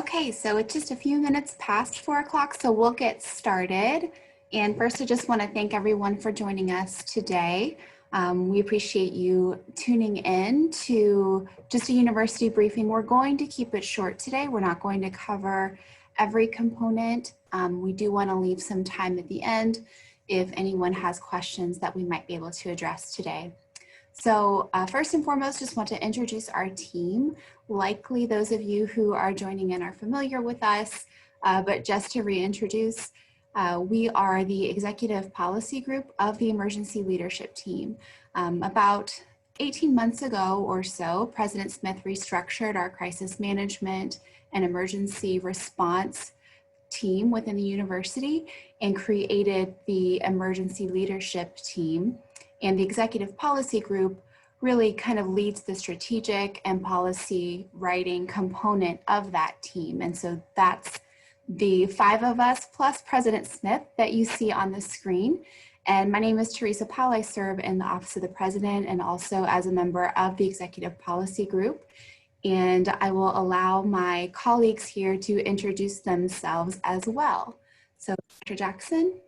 Okay, so it's just a few minutes past 4 o'clock, so we'll get started. And first, I just want to thank everyone for joining us today. We appreciate you tuning in to just a university briefing. We're going to keep it short today. We're not going to cover every component. We do want to leave some time at the end if anyone has questions that we might be able to address today. So first and foremost, just want to introduce our team. Likely those of you who are joining in are familiar with us, but just to reintroduce, we are the executive policy group of the emergency leadership team. About 18 months ago or so, President Smith restructured our crisis management and emergency response team within the university and created the emergency leadership team. And the executive policy group really kind of leads the strategic and policy writing component of that team. And so that's the 5 of us plus President Smith that you see on the screen. And my name is Teresa Powell. I serve in the Office of the President and also as a member of the executive policy group. And I will allow my colleagues here to introduce themselves as well. So Dr. Jackson.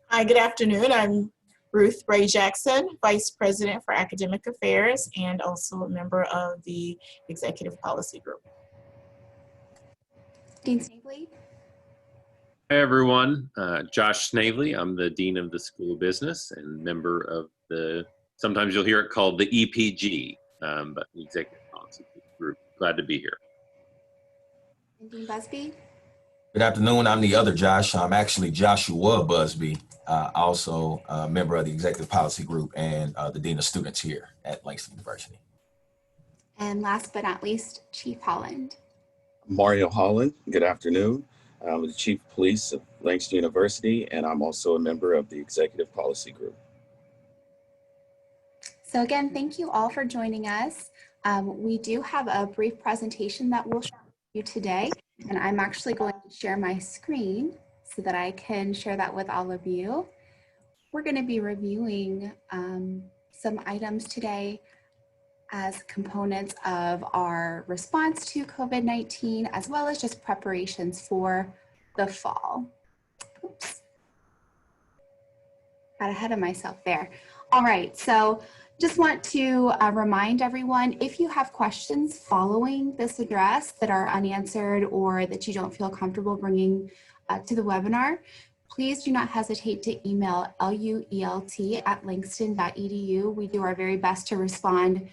Hi, good afternoon. I'm Ruth Bray Jackson, Vice President for Academic Affairs and also a member of the Executive Policy Group. Dean Snavely. Hi everyone, Josh Snavely. I'm the Dean of the School of Business and member of the, sometimes you'll hear it called the EPG, but the Executive Policy Group. Glad to be here. And Dean Busby. Good afternoon. I'm the other Josh. I'm actually Joshua Busby, also a member of the Executive Policy Group and the Dean of Students here at Langston University. And last but not least, Chief Holland. Mario Holland, good afternoon. I'm the Chief of Police of Langston University, and I'm also a member of the Executive Policy Group. So again, thank you all for joining us. We do have a brief presentation that we'll share with you today, and I'm actually going to share my screen so that I can share that with all of you. We're going to be reviewing some items today as components of our response to COVID-19, as well as just preparations for the fall. Oops. Got ahead of myself there. All right, so just want to remind everyone, if you have questions following this address that are unanswered or that you don't feel comfortable bringing to the webinar, please do not hesitate to email luelt@langston.edu. We do our very best to respond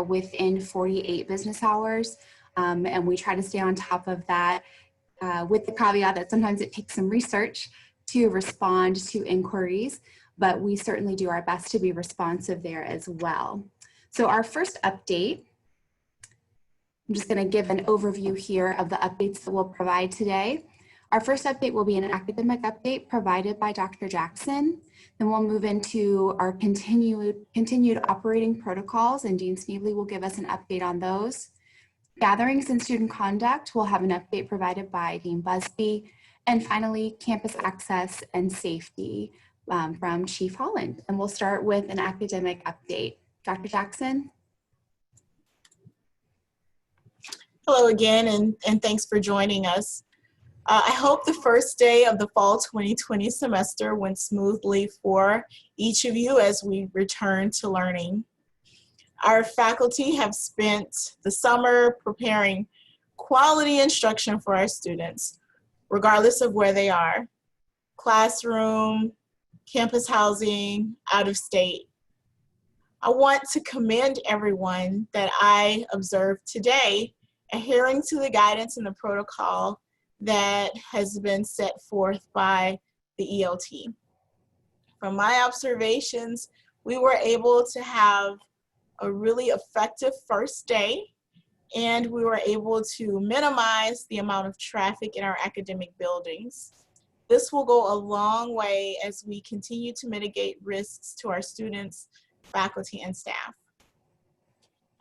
within 48 business hours, and we try to stay on top of that with the caveat that sometimes it takes some research to respond to inquiries, but we certainly do our best to be responsive there as well. So our first update, I'm just going to give an overview here of the updates that we'll provide today. Our first update will be an academic update provided by Dr. Jackson. Then we'll move into our continued operating protocols, and Dean Snavely will give us an update on those. Gatherings and student conduct will have an update provided by Dean Busby. And finally, campus access and safety from Chief Holland. And we'll start with an academic update. Dr. Jackson. Hello again, and thanks for joining us. I hope the first day of the fall 2020 semester went smoothly for each of you as we return to learning. Our faculty have spent the summer preparing quality instruction for our students, regardless of where they are: classroom, campus housing, out of state. I want to commend everyone that I observed today adhering to the guidance and the protocol that has been set forth by the ELT. From my observations, we were able to have a really effective first day, and we were able to minimize the amount of traffic in our academic buildings. This will go a long way as we continue to mitigate risks to our students, faculty, and staff.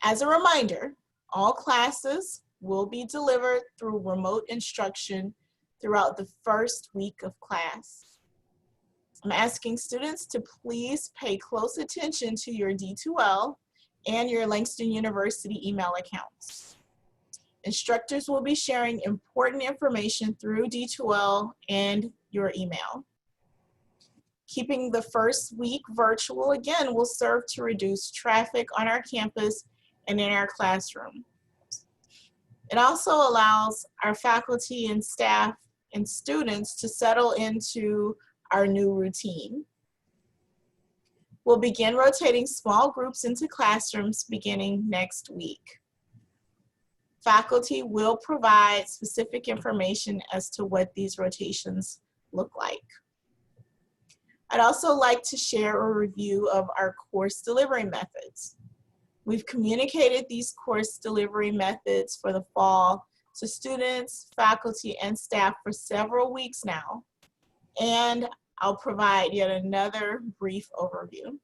As a reminder, all classes will be delivered through remote instruction throughout the first week of class. I'm asking students to please pay close attention to your D2L and your Langston University email accounts. Instructors will be sharing important information through D2L and your email. Keeping the first week virtual, again, will serve to reduce traffic on our campus and in our classroom. It also allows our faculty and staff and students to settle into our new routine. We'll begin rotating small groups into classrooms beginning next week. Faculty will provide specific information as to what these rotations look like. I'd also like to share a review of our course delivery methods. We've communicated these course delivery methods for the fall to students, faculty, and staff for several weeks now, and I'll provide yet another brief overview.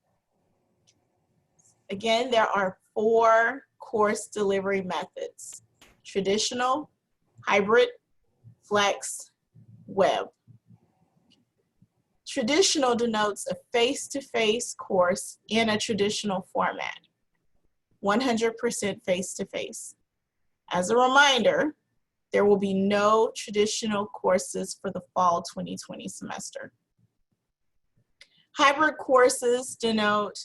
Again, there are 4 course delivery methods: traditional, hybrid, flex, web. Traditional denotes a face-to-face course in a traditional format, 100% face-to-face. As a reminder, there will be no traditional courses for the fall 2020 semester. Hybrid courses denote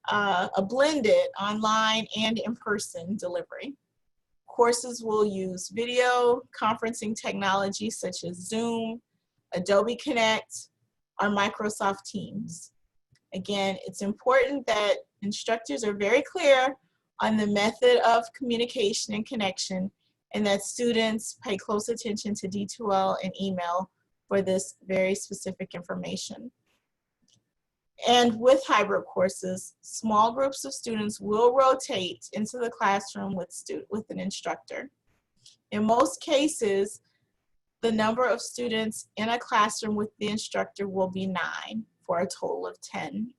a blended online and in-person delivery. Courses will use video conferencing technology such as Zoom, Adobe Connect, or Microsoft Teams. Again, it's important that instructors are very clear on the method of communication and connection, and that students pay close attention to D2L and email for this very specific information. And with hybrid courses, small groups of students will rotate into the classroom with an instructor. In most cases, the number of students in a classroom with the instructor will be 9 for a total of 10.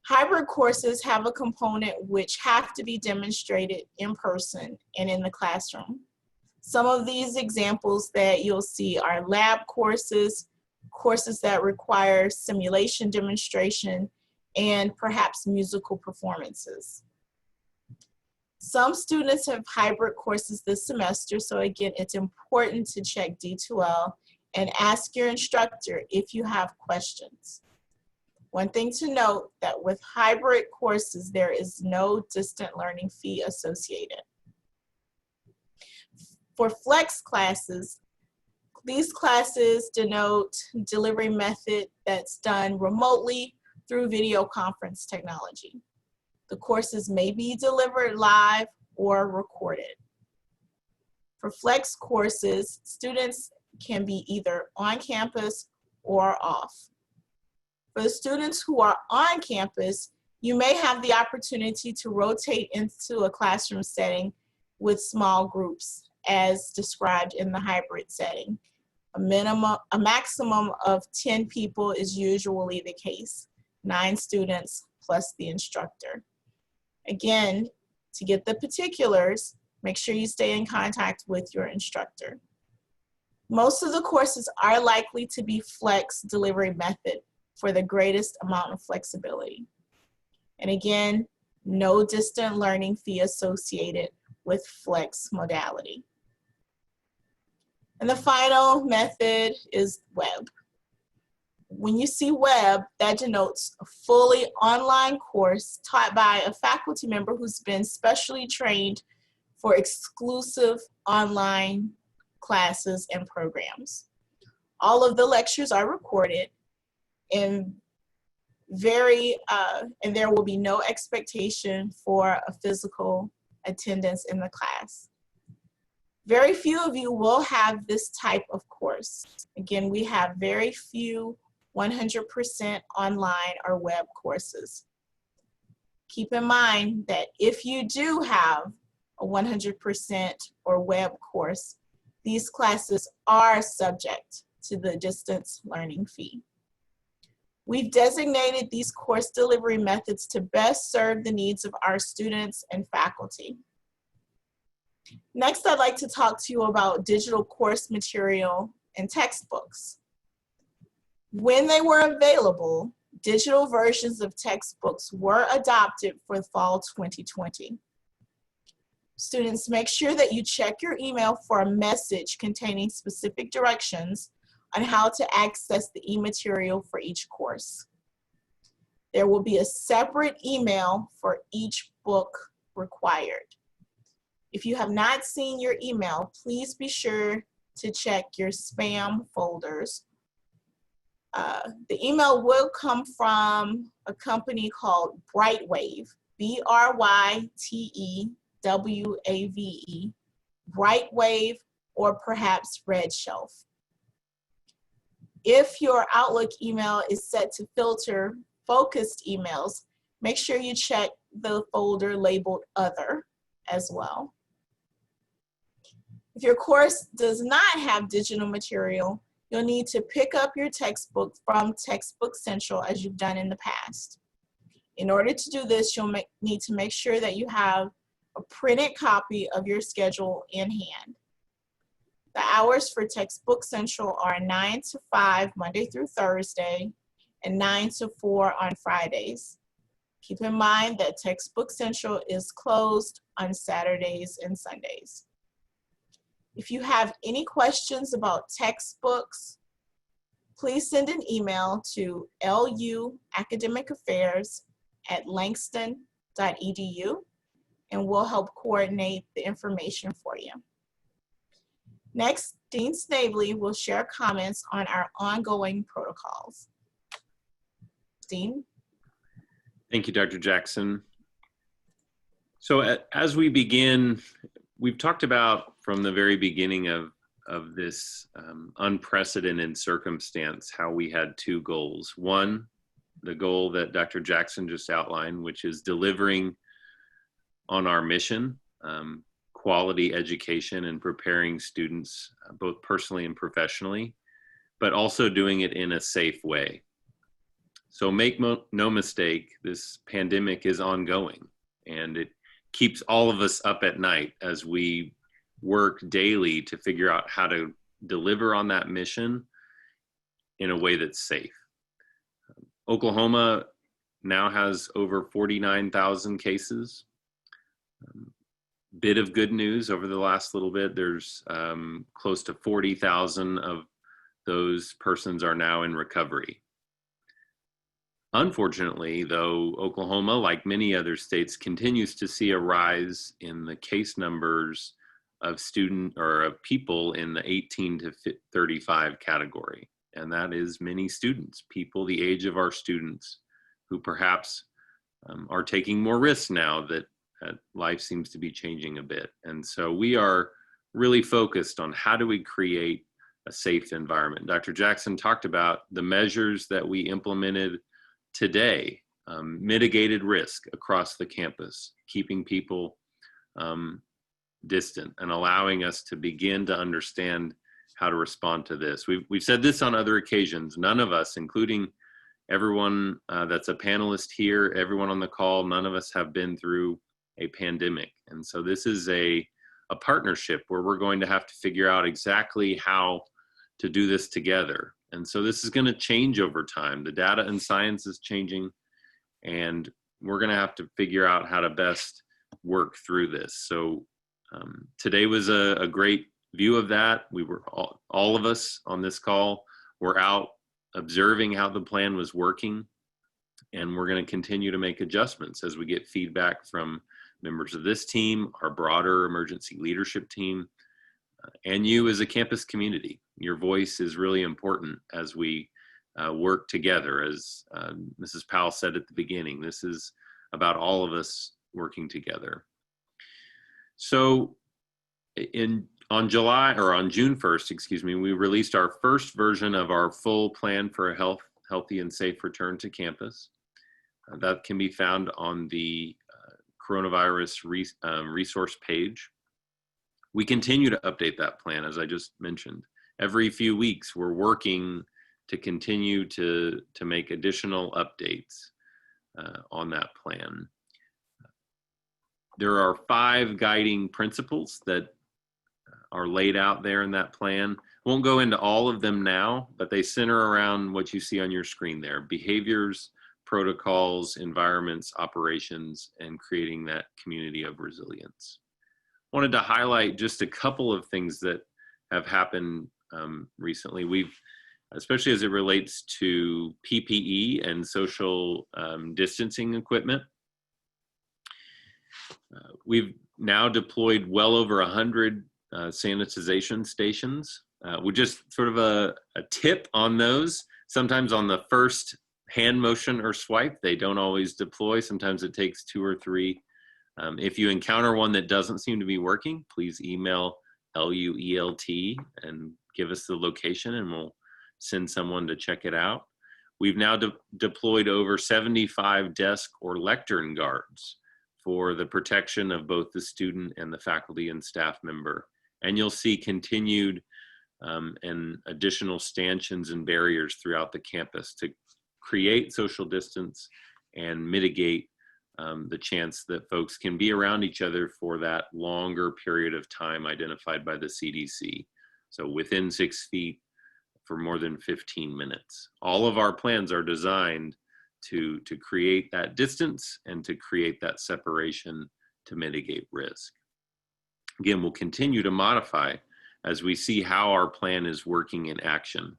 Hybrid courses have a component which have to be demonstrated in person and in the classroom. Some of these examples that you'll see are lab courses, courses that require simulation demonstration, and perhaps musical performances. Some students have hybrid courses this semester, so again, it's important to check D2L and ask your instructor if you have questions. One thing to note, that with hybrid courses, there is no distant learning fee associated. For flex classes, these classes denote delivery method that's done remotely through video conference technology. The courses may be delivered live or recorded. For flex courses, students can be either on campus or off. For the students who are on campus, you may have the opportunity to rotate into a classroom setting with small groups as described in the hybrid setting. A maximum of 10 people is usually the case, 9 students plus the instructor. Again, to get the particulars, make sure you stay in contact with your instructor. Most of the courses are likely to be flex delivery method for the greatest amount of flexibility. And again, no distant learning fee associated with flex modality. And the final method is web. When you see web, that denotes a fully online course taught by a faculty member who's been specially trained for exclusive online classes and programs. All of the lectures are recorded, and there will be no expectation for a physical attendance in the class. Very few of you will have this type of course. Again, we have very few 100% online or web courses. Keep in mind that if you do have a 100% or web course, these classes are subject to the distance learning fee. We've designated these course delivery methods to best serve the needs of our students and faculty. Next, I'd like to talk to you about digital course material and textbooks. When they were available, digital versions of textbooks were adopted for fall 2020. Students, make sure that you check your email for a message containing specific directions on how to access the e-material for each course. There will be a separate email for each book required. If you have not seen your email, please be sure to check your spam folders. The email will come from a company called Brightwave, BRYTEWAVE, Brightwave, or perhaps Red Shelf. If your Outlook email is set to filter focused emails, make sure you check the folder labeled Other as well. If your course does not have digital material, you'll need to pick up your textbook from Textbook Central as you've done in the past. In order to do this, you'll need to make sure that you have a printed copy of your schedule in hand. The hours for Textbook Central are 9 to 5 Monday through Thursday and 9 to 4 on Fridays. Keep in mind that Textbook Central is closed on Saturdays and Sundays. If you have any questions about textbooks, please send an email to luacademicaffairs@langston.edu and we'll help coordinate the information for you. Next, Dean Snavely will share comments on our ongoing protocols. Dean? Thank you, Dr. Jackson. So as we begin, we've talked about from the very beginning of this unprecedented circumstance, how we had two goals. One, the goal that Dr. Jackson just outlined, which is delivering on our mission, quality education and preparing students both personally and professionally, but also doing it in a safe way. So make no mistake, this pandemic is ongoing and it keeps all of us up at night as we work daily to figure out how to deliver on that mission in a way that's safe. Oklahoma now has over 49,000 cases. Bit of good news over the last little bit, there's close to 40,000 of those persons are now in recovery. Unfortunately, though, Oklahoma, like many other states, continues to see a rise in the case numbers of people in the 18 to 35 category. And that is many students, people the age of our students who perhaps are taking more risks now that life seems to be changing a bit. And so we are really focused on how do we create a safe environment. Dr. Jackson talked about the measures that we implemented today, mitigated risk across the campus, keeping people distant and allowing us to begin to understand how to respond to this. We've said this on other occasions. None of us, including everyone that's a panelist here, everyone on the call, none of us have been through a pandemic. And so this is a partnership where we're going to have to figure out exactly how to do this together. And so this is going to change over time. The data and science is changing, and we're going to have to figure out how to best work through this. So today was a great view of that. We were all of us on this call were out observing how the plan was working, and we're going to continue to make adjustments as we get feedback from members of this team, our broader emergency leadership team, and you as a campus community. Your voice is really important as we work together. As Mrs. Powell said at the beginning, this is about all of us working together. So on June 1st, excuse me, we released our first version of our full plan for a healthy and safe return to campus. That can be found on the coronavirus resource page. We continue to update that plan, as I just mentioned. Every few weeks, we're working to continue to make additional updates on that plan. There are 5 guiding principles that are laid out there in that plan. Won't go into all of them now, but they center around what you see on your screen there: behaviors, protocols, environments, operations, and creating that community of resilience. wanted to highlight just a couple of things that have happened recently. We've, especially as it relates to PPE and social distancing equipment, we've now deployed well over 100 sanitization stations. We just sort of a tip on those. Sometimes on the first hand motion or swipe, they don't always deploy. Sometimes it takes 2 or 3. If you encounter one that doesn't seem to be working, please email LUELT and give us the location and we'll send someone to check it out. We've now deployed over 75 desk or lectern guards for the protection of both the student and the faculty and staff member. And you'll see continued and additional stanchions and barriers throughout the campus to create social distance and mitigate the chance that folks can be around each other for that longer period of time identified by the CDC. So within 6 feet for more than 15 minutes. All of our plans are designed to create that distance and to create that separation to mitigate risk. Again, we'll continue to modify as we see how our plan is working in action.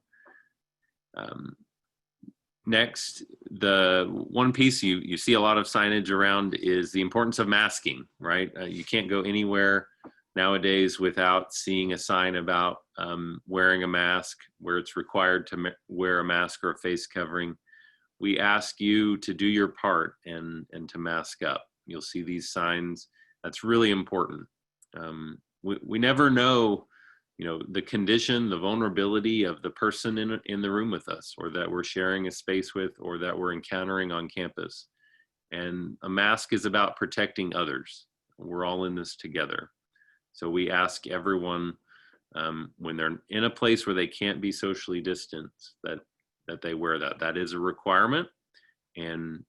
Next, the one piece you see a lot of signage around is the importance of masking, right? You can't go anywhere nowadays without seeing a sign about wearing a mask, where it's required to wear a mask or a face covering. We ask you to do your part and to mask up. You'll see these signs. That's really important. We never know, the condition, the vulnerability of the person in the room with us, or that we're sharing a space with, or that we're encountering on campus. And a mask is about protecting others. We're all in this together. So we ask everyone when they're in a place where they can't be socially distanced that they wear that. That is a requirement. And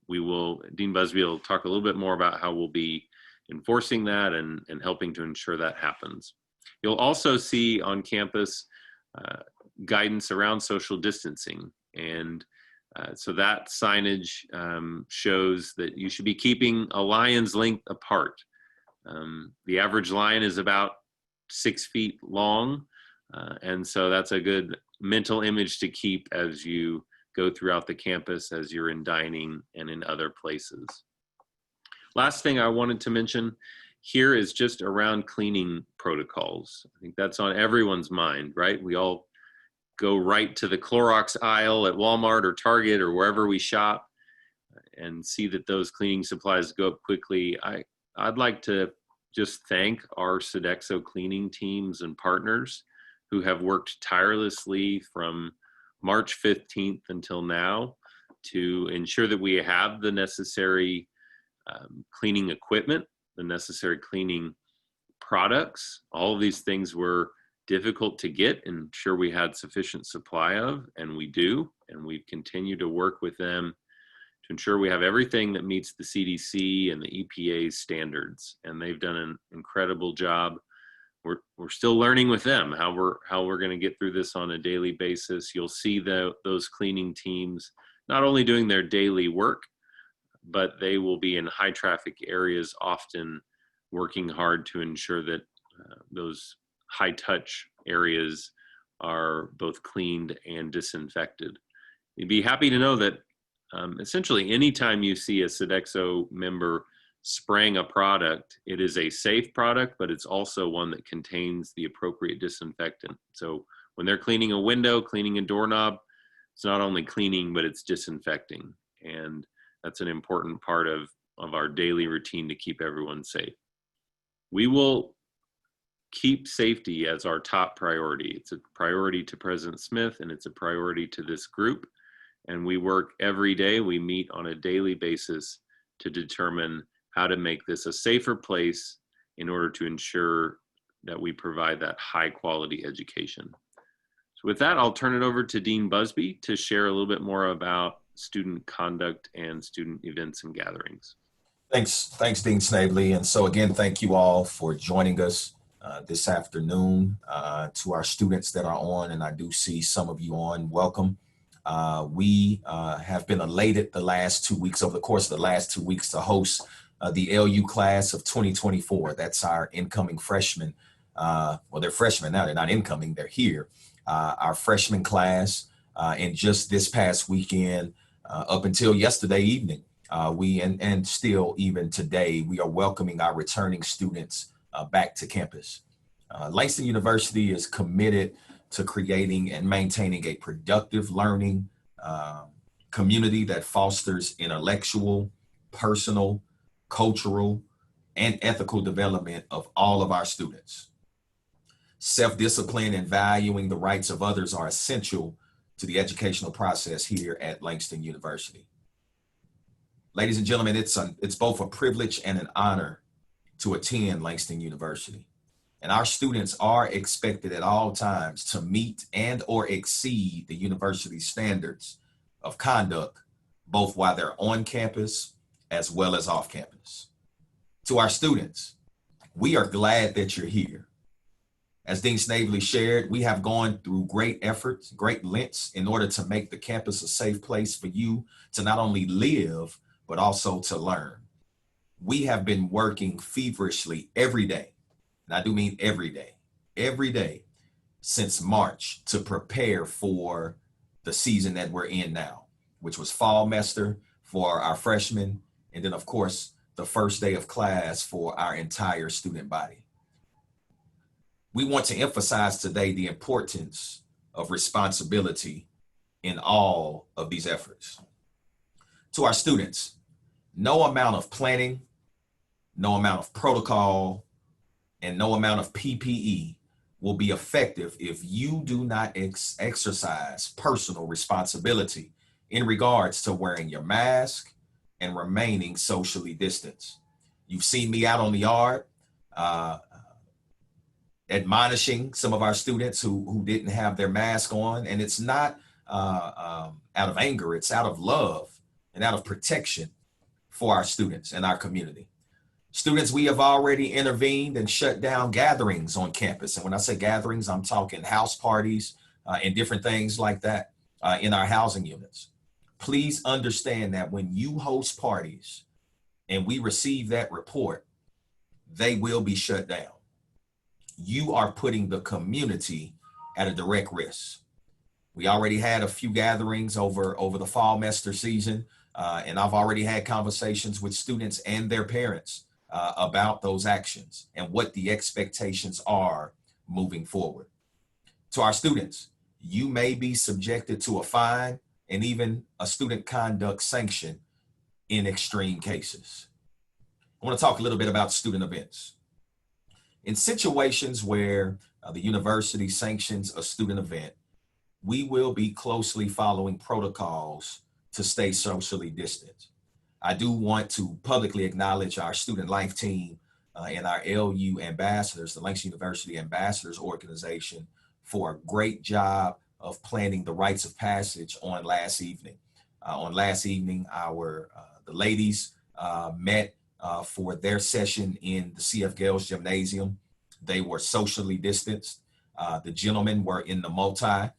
Dean Busby will talk a little bit more about how we'll be enforcing that and helping to ensure that happens. You'll also see on campus guidance around social distancing. And so that signage shows that you should be keeping a lion's length apart. The average lion is about 6 feet long. And so that's a good mental image to keep as you go throughout the campus, as you're in dining and in other places. Last thing I wanted to mention here is just around cleaning protocols. I think that's on everyone's mind, right? We all go right to the Clorox aisle at Walmart or Target or wherever we shop and see that those cleaning supplies go up quickly. I'd like to just thank our Sodexo cleaning teams and partners who have worked tirelessly from March 15th until now to ensure that we have the necessary cleaning equipment, the necessary cleaning products. All of these things were difficult to get and sure we had sufficient supply of, and we do, and we've continued to work with them to ensure we have everything that meets the CDC and the EPA's standards. And they've done an incredible job. We're still learning with them how we're going to get through this on a daily basis. You'll see those cleaning teams not only doing their daily work, but they will be in high traffic areas, often working hard to ensure that those high touch areas are both cleaned and disinfected. You'd be happy to know that essentially anytime you see a Sodexo member spraying a product, it is a safe product, but it's also one that contains the appropriate disinfectant. So when they're cleaning a window, cleaning a doorknob, it's not only cleaning, but it's disinfecting. And that's an important part of our daily routine to keep everyone safe. We will keep safety as our top priority. It's a priority to President Smith, and it's a priority to this group. And we work every day. We meet on a daily basis to determine how to make this a safer place in order to ensure that we provide that high quality education. So with that, I'll turn it over to Dean Busby to share a little bit more about student conduct and student events and gatherings. Thanks, Dean Snavely. And so again, thank you all for joining us this afternoon. To our students that are on, and I do see some of you on, welcome. We have been elated the last 2 weeks, over the course of the last 2 weeks, to host the LU class of 2024. That's our incoming freshmen. Well, they're freshmen now. They're not incoming. They're here. Our freshman class. And just this past weekend, up until yesterday evening, and still even today, we are welcoming our returning students back to campus. Langston University is committed to creating and maintaining a productive learning community that fosters intellectual, personal, cultural, and ethical development of all of our students. Self-discipline and valuing the rights of others are essential to the educational process here at Langston University. Ladies and gentlemen, it's both a privilege and an honor to attend Langston University. And our students are expected at all times to meet and or exceed the university's standards of conduct, both while they're on campus as well as off campus. To our students, we are glad that you're here. As Dean Snavely shared, we have gone through great efforts, great lengths in order to make the campus a safe place for you to not only live, but also to learn. We have been working feverishly every day, and I do mean every day since March to prepare for the season that we're in now, which was fall semester for our freshmen, and then of course, the first day of class for our entire student body. We want to emphasize today the importance of responsibility in all of these efforts. To our students, no amount of planning, no amount of protocol, and no amount of PPE will be effective if you do not exercise personal responsibility in regards to wearing your mask and remaining socially distanced. You've seen me out on the yard admonishing some of our students who didn't have their mask on, and it's not out of anger, it's out of love and out of protection for our students and our community. Students, we have already intervened and shut down gatherings on campus. And when I say gatherings, I'm talking house parties and different things like that in our housing units. Please understand that when you host parties and we receive that report, they will be shut down. You are putting the community at a direct risk. We already had a few gatherings over the fall semester season, and I've already had conversations with students and their parents about those actions and what the expectations are moving forward. To our students, you may be subjected to a fine and even a student conduct sanction in extreme cases. I want to talk a little bit about student events. In situations where the university sanctions a student event, we will be closely following protocols to stay socially distant. I do want to publicly acknowledge our student life team and our LU ambassadors, the Langston University Ambassadors Organization, for a great job of planning the rites of passage on last evening. The ladies met for their session in the CF Gales Gymnasium. They were socially distanced. The gentlemen were in the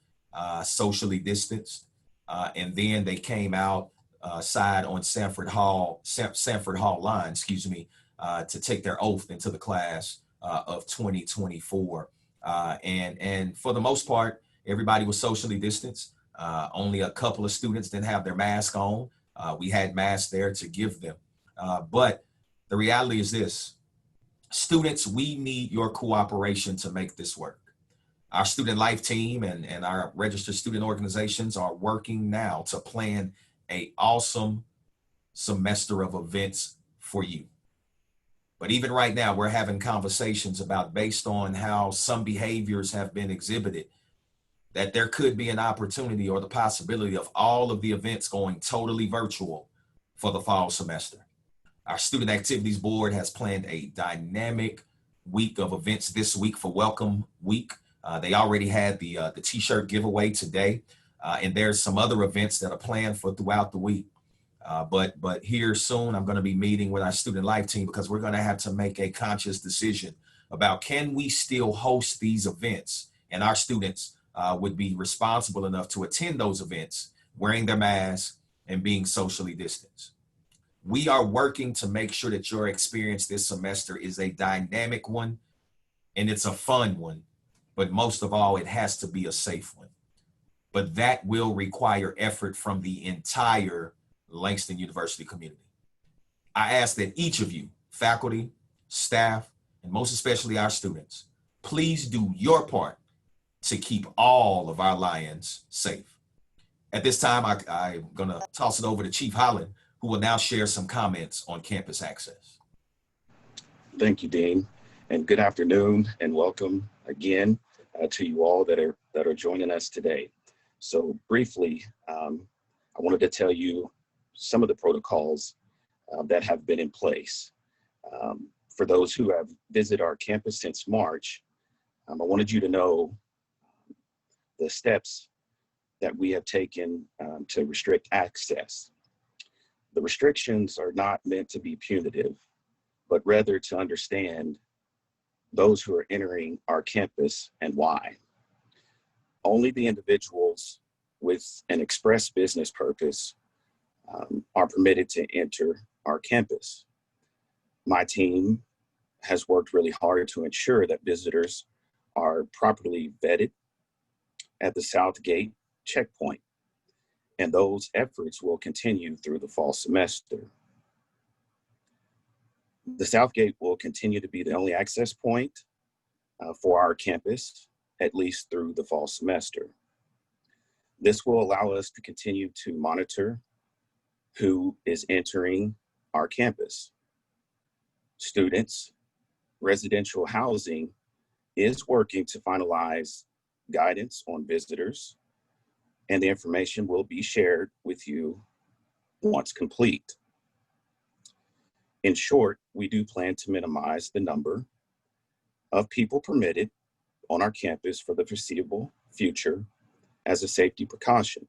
socially distanced. And then they came out side on Sanford Hall line, to take their oath into the class of 2024. And for the most part, everybody was socially distanced. Only a couple of students didn't have their mask on. We had masks there to give them. But the reality is this: students, we need your cooperation to make this work. Our student life team and our registered student organizations are working now to plan an awesome semester of events for you. But even right now, we're having conversations about, based on how some behaviors have been exhibited, that there could be an opportunity or the possibility of all of the events going totally virtual for the fall semester. Our Student Activities Board has planned a dynamic week of events this week for Welcome Week. They already had the t-shirt giveaway today, and there's some other events that are planned for throughout the week. But here soon, I'm going to be meeting with our student life team because we're going to have to make a conscious decision about, can we still host these events, and our students would be responsible enough to attend those events wearing their masks and being socially distanced. We are working to make sure that your experience this semester is a dynamic one and it's a fun one, but most of all, it has to be a safe one. But that will require effort from the entire Langston University community. I ask that each of you, faculty, staff, and most especially our students, please do your part to keep all of our Lions safe. At this time, I'm gonna toss it over to Chief Holland, who will now share some comments on campus access. Thank you, Dean, and good afternoon and welcome again to you all that are joining us today. So briefly, I wanted to tell you some of the protocols that have been in place. For those who have visited our campus since March, I wanted you to know the steps that we have taken to restrict access. The restrictions are not meant to be punitive, but rather to understand those who are entering our campus and why. Only the individuals with an express business purpose are permitted to enter our campus. My team has worked really hard to ensure that visitors are properly vetted at the South Gate checkpoint, and those efforts will continue through the fall semester. The South Gate will continue to be the only access point for our campus, at least through the fall semester. This will allow us to continue to monitor who is entering our campus. Students, residential housing is working to finalize guidance on visitors, and the information will be shared with you once complete. In short, we do plan to minimize the number of people permitted on our campus for the foreseeable future as a safety precaution.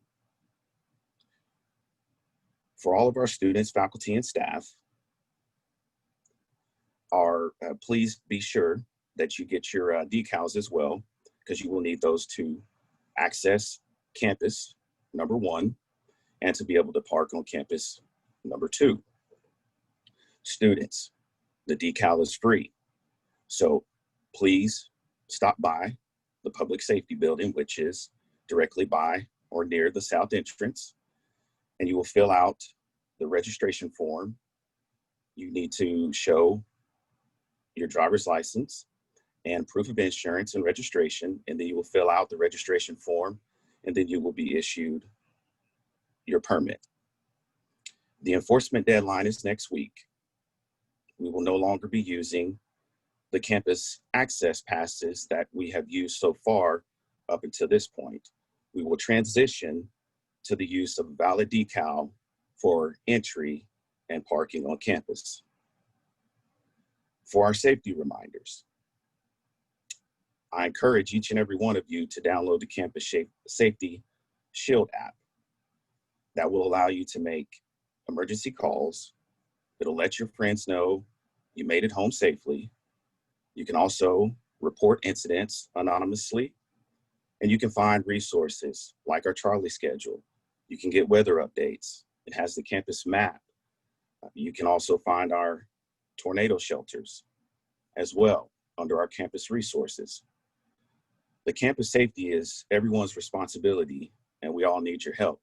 For all of our students, faculty, and staff, please be sure that you get your decals as well, because you will need those to access campus, number one, and to be able to park on campus, number two. Students, the decal is free. So please stop by the public safety building, which is directly by or near the south entrance, and you will fill out the registration form. You need to show your driver's license and proof of insurance and registration, and then you will fill out the registration form, and then you will be issued your permit. The enforcement deadline is next week. We will no longer be using the campus access passes that we have used so far up until this point. We will transition to the use of a valid decal for entry and parking on campus. For our safety reminders, I encourage each and every one of you to download the Campus Safety Shield app. That will allow you to make emergency calls. It'll let your friends know you made it home safely. You can also report incidents anonymously, and you can find resources like our Charlie schedule. You can get weather updates. It has the campus map. You can also find our tornado shelters as well under our campus resources. The campus safety is everyone's responsibility, and we all need your help.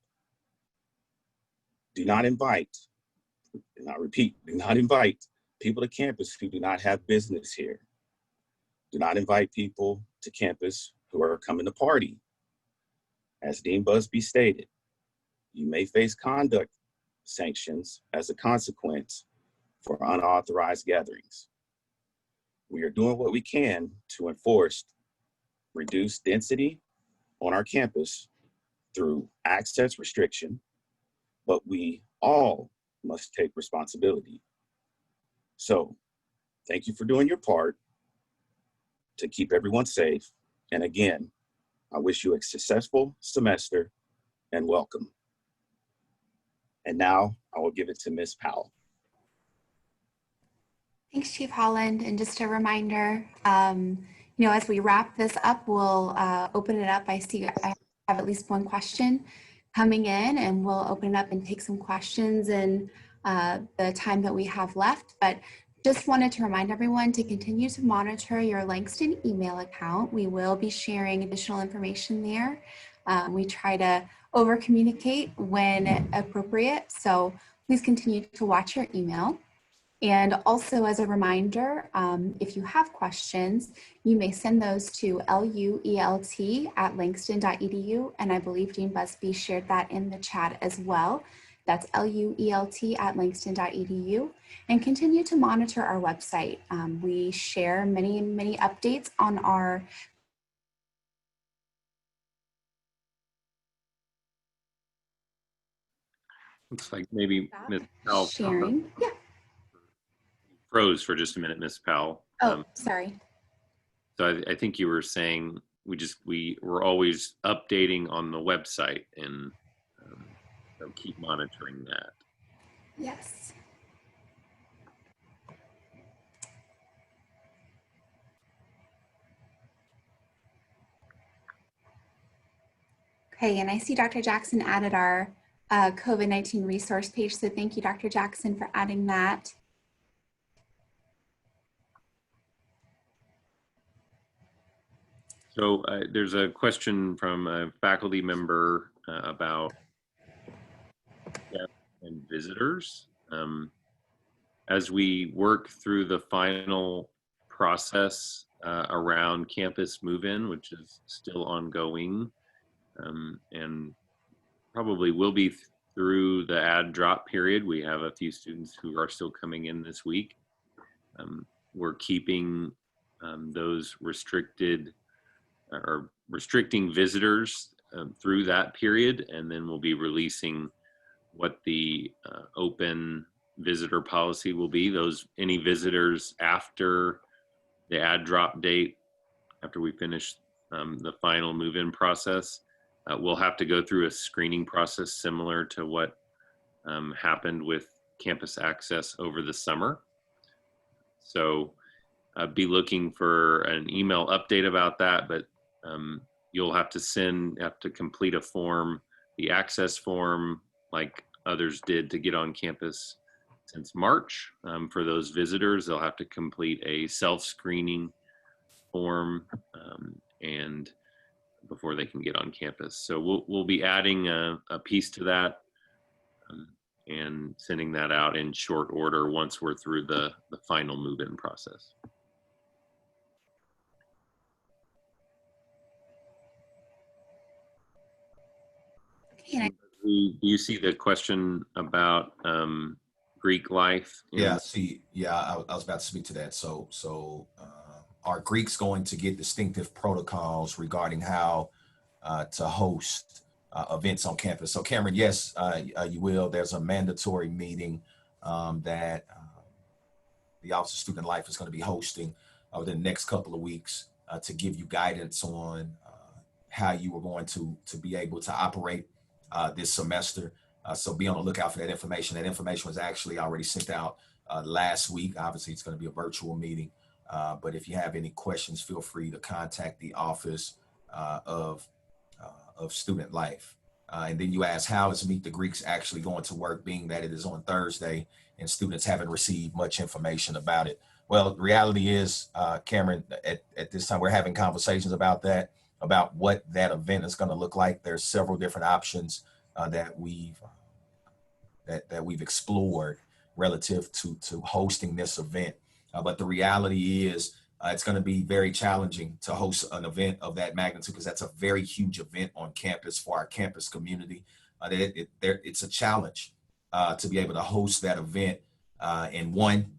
Do not invite, and I repeat, do not invite people to campus who do not have business here. Do not invite people to campus who are coming to party. As Dean Busby stated, you may face conduct sanctions as a consequence for unauthorized gatherings. We are doing what we can to enforce reduced density on our campus through access restriction, but we all must take responsibility. So thank you for doing your part to keep everyone safe. And again, I wish you a successful semester and welcome. And now I will give it to Ms. Powell. Thanks, Chief Holland. And just a reminder, as we wrap this up, we'll open it up. I see I have at least one question coming in, and we'll open it up and take some questions. And the time that we have left, but just wanted to remind everyone to continue to monitor your Langston email account. We will be sharing additional information there. We try to over communicate when appropriate, so please continue to watch your email. And also as a reminder, if you have questions, you may send those to luelt@langston.edu. And I believe Dean Busby shared that in the chat as well. That's luelt@langston.edu. And continue to monitor our website. We share many updates on our Looks like maybe Ms. Powell sharing. Yeah. froze for just a minute, Ms. Powell. Oh, sorry. So I think you were saying we're always updating on the website, and so keep monitoring that. Yes. Okay, and I see Dr. Jackson added our COVID-19 resource page, so thank you, Dr. Jackson, for adding that. So there's a question from a faculty member about guests and visitors. As we work through the final process around campus move-in, which is still ongoing, and probably will be through the add drop period. We have a few students who are still coming in this week. We're keeping those restricting visitors through that period, and then we'll be releasing what the open visitor policy will be. Any visitors after the add drop date, after we finish the final move-in process, we'll have to go through a screening process similar to what happened with campus access over the summer. So be looking for an email update about that, but you'll have to complete a form, the access form, like others did to get on campus since March. For those visitors, they'll have to complete a self-screening form and before they can get on campus. So we'll be adding a piece to that and sending that out in short order once we're through the final move-in process. Okay, Do you see the question about Greek life? Yeah, I was about to speak to that. So are Greeks going to get distinctive protocols regarding how to host events on campus? So Cameron, yes, you will. There's a mandatory meeting that the Office of Student Life is going to be hosting within the next couple of weeks to give you guidance on how you are going to be able to operate this semester. So be on the lookout for that information. That information was actually already sent out last week. Obviously, it's going to be a virtual meeting. But if you have any questions, feel free to contact the Office of Student Life. And then you ask, how is Meet the Greeks actually going to work, being that it is on Thursday and students haven't received much information about it? Well, the reality is, Cameron, at this time, we're having conversations about that, about what that event is going to look like. There's several different options that we've explored relative to hosting this event. But the reality is it's going to be very challenging to host an event of that magnitude because that's a very huge event on campus for our campus community. It's a challenge to be able to host that event. And one,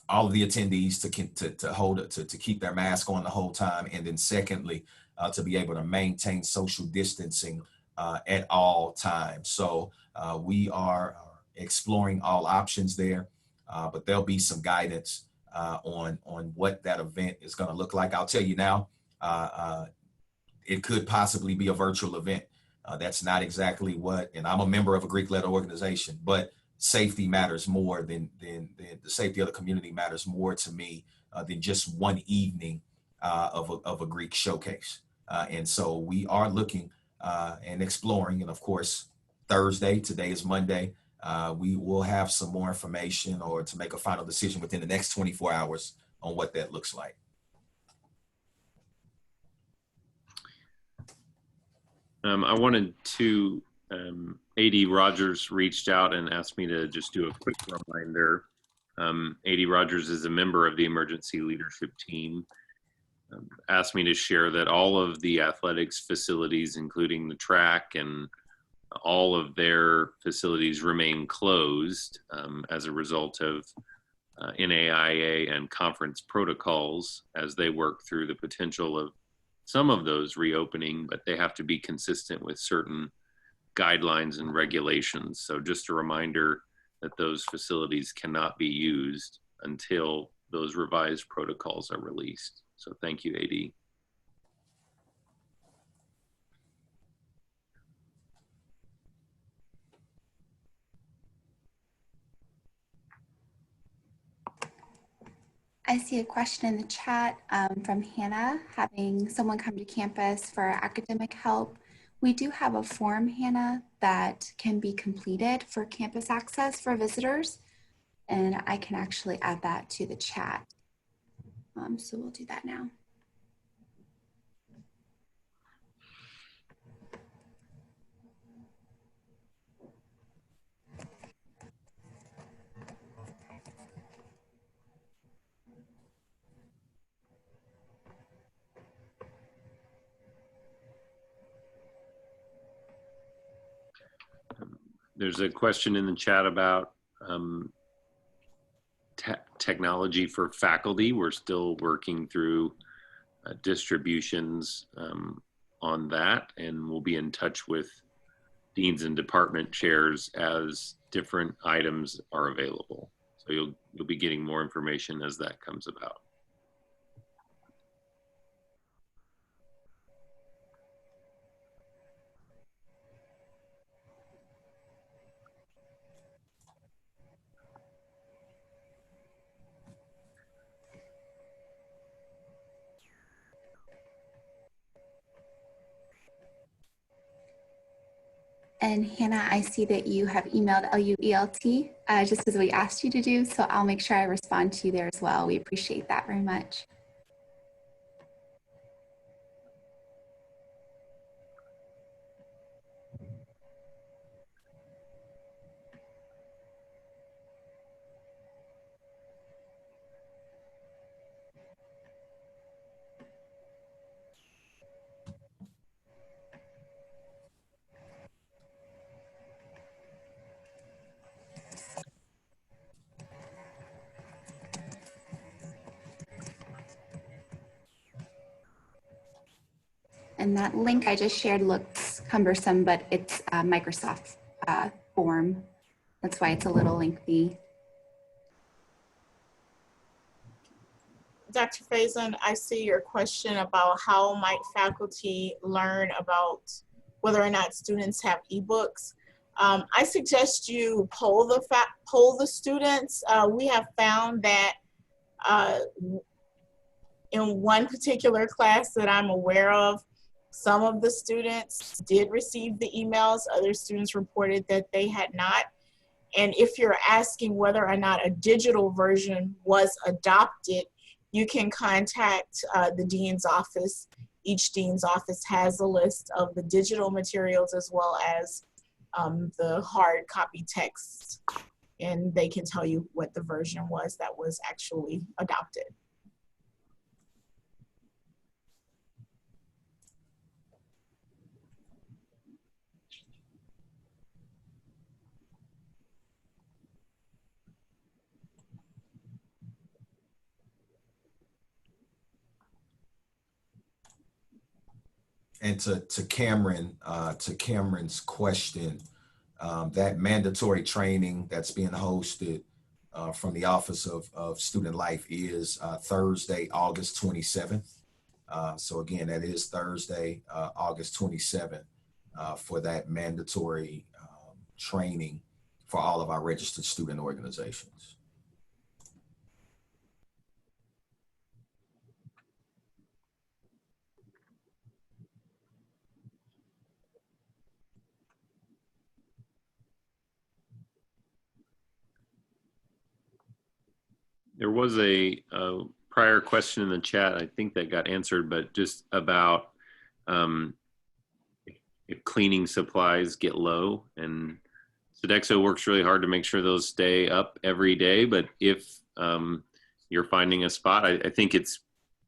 all of the attendees to keep their mask on the whole time. And then secondly, to be able to maintain social distancing at all times. So we are exploring all options there, but there'll be some guidance on what that event is going to look like. I'll tell you now, it could possibly be a virtual event. That's not exactly what, and I'm a member of a Greek-led organization, but safety matters more than the safety of the community matters more to me than just one evening of a Greek showcase. And so we are looking and exploring, and of course, Thursday, today is Monday, We will have some more information or to make a final decision within the next 24 hours on what that looks like. I wanted to, AD Rogers reached out and asked me to just do a quick reminder. AD Rogers is a member of the emergency leadership team. Asked me to share that all of the athletics facilities, including the track and all of their facilities, remain closed as a result of NAIA and conference protocols as they work through the potential of some of those reopening, but they have to be consistent with certain guidelines and regulations. So just a reminder that those facilities cannot be used until those revised protocols are released. So thank you, AD. I see a question in the chat from Hannah, having someone come to campus for academic help. We do have a form, Hannah, that can be completed for campus access for visitors, and I can actually add that to the chat. So we'll do that now. There's a question in the chat about technology for faculty. We're still working through distributions on that, and we'll be in touch with deans and department chairs as different items are available. So you'll be getting more information as that comes about. And Hannah, I see that you have emailed LUELT just as we asked you to do, so I'll make sure I respond to you there as well. We appreciate that very much. And that link I just shared looks cumbersome, but it's a Microsoft form. That's why it's a little lengthy. Dr. Faison, I see your question about how might faculty learn about whether or not students have ebooks. I suggest you poll the students. We have found that in one particular class that I'm aware of, some of the students did receive the emails. Other students reported that they had not. And if you're asking whether or not a digital version was adopted, you can contact the dean's office. Each dean's office has a list of the digital materials as well as the hard copy texts, and they can tell you what the version was that was actually adopted. And to Cameron's question, that mandatory training that's being hosted from the Office of Student Life is Thursday, August 27th. So again, that is Thursday, August 27th for that mandatory training for all of our registered student organizations. There was a prior question in the chat, I think that got answered, but just about if cleaning supplies get low, and Sodexo works really hard to make sure those stay up every day. But if you're finding a spot, I think it's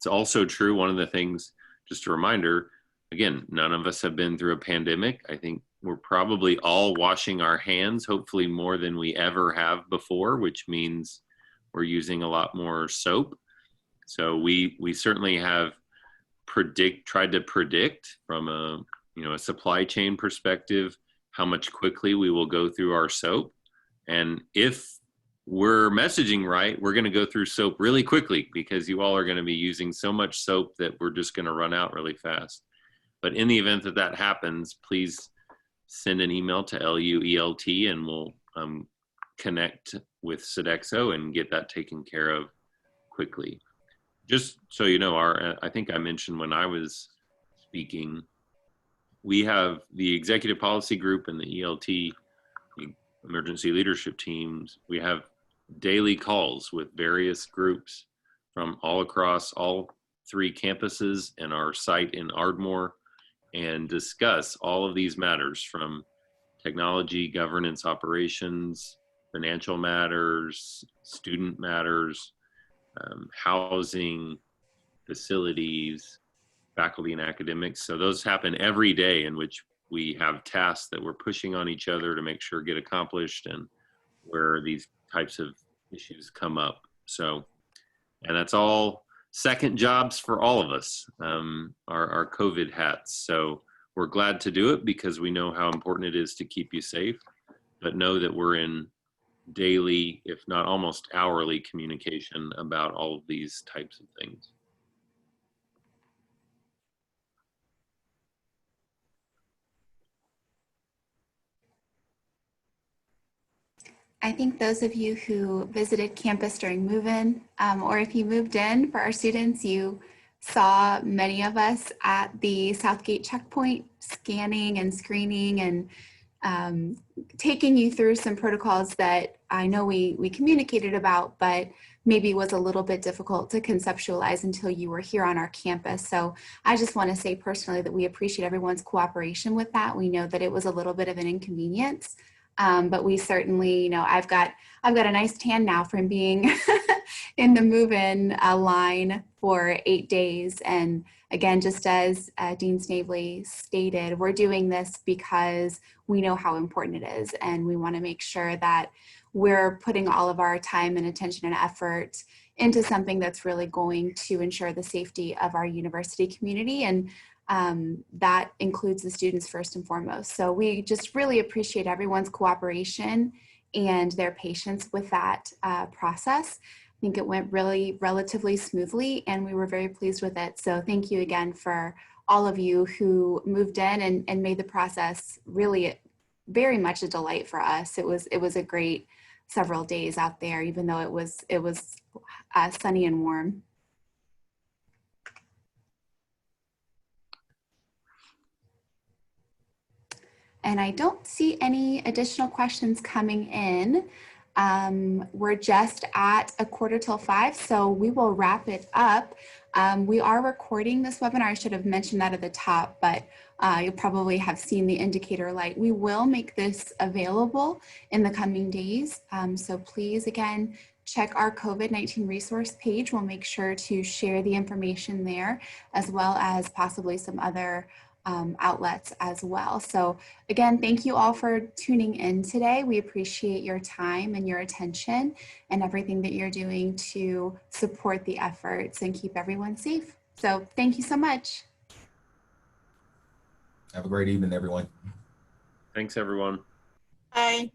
also true. One of the things, just a reminder, again, none of us have been through a pandemic. I think we're probably all washing our hands, hopefully more than we ever have before, which means we're using a lot more soap. So we certainly have tried to predict from a supply chain perspective how much quickly we will go through our soap. And if we're messaging right, we're going to go through soap really quickly, because you all are going to be using so much soap that we're just going to run out really fast. But in the event that that happens, please send an email to LUELT and we'll connect with Sodexo and get that taken care of quickly. Just so you know, I think I mentioned when I was speaking, we have the executive policy group and the ELT, the emergency leadership teams. We have daily calls with various groups from all across all 3 campuses and our site in Ardmore, and discuss all of these matters, from technology, governance, operations, financial matters, student matters, housing, facilities, faculty and academics. So those happen every day, in which we have tasks that we're pushing on each other to make sure get accomplished, and where these types of issues come up. So, and that's all second jobs for all of us, our COVID hats. So we're glad to do it because we know how important it is to keep you safe, but know that we're in daily, if not almost hourly, communication about all of these types of things. I think those of you who visited campus during move-in, or if you moved in, for our students, you saw many of us at the Southgate checkpoint, scanning and screening and taking you through some protocols that I know we communicated about, but maybe was a little bit difficult to conceptualize until you were here on our campus. So I just want to say personally that we appreciate everyone's cooperation with that. We know that it was a little bit of an inconvenience. But we certainly, I've got a nice tan now from being in the move-in line for 8 days. And again, just as Dean Snavely stated, we're doing this because we know how important it is. And we want to make sure that we're putting all of our time and attention and effort into something that's really going to ensure the safety of our university community. And that includes the students first and foremost. So we just really appreciate everyone's cooperation and their patience with that process. I think it went really relatively smoothly and we were very pleased with it. So thank you again for all of you who moved in and made the process really very much a delight for us. It was a great several days out there, even though it was sunny and warm. And I don't see any additional questions coming in. We're just at 5:15, so we will wrap it up. We are recording this webinar. I should have mentioned that at the top, but you'll probably have seen the indicator light. We will make this available in the coming days. So please, again, check our COVID-19 resource page. We'll make sure to share the information there, as well as possibly some other outlets as well. So again, thank you all for tuning in today. We appreciate your time and your attention and everything that you're doing to support the efforts and keep everyone safe. So thank you so much. Have a great evening, everyone. Thanks, everyone. Bye.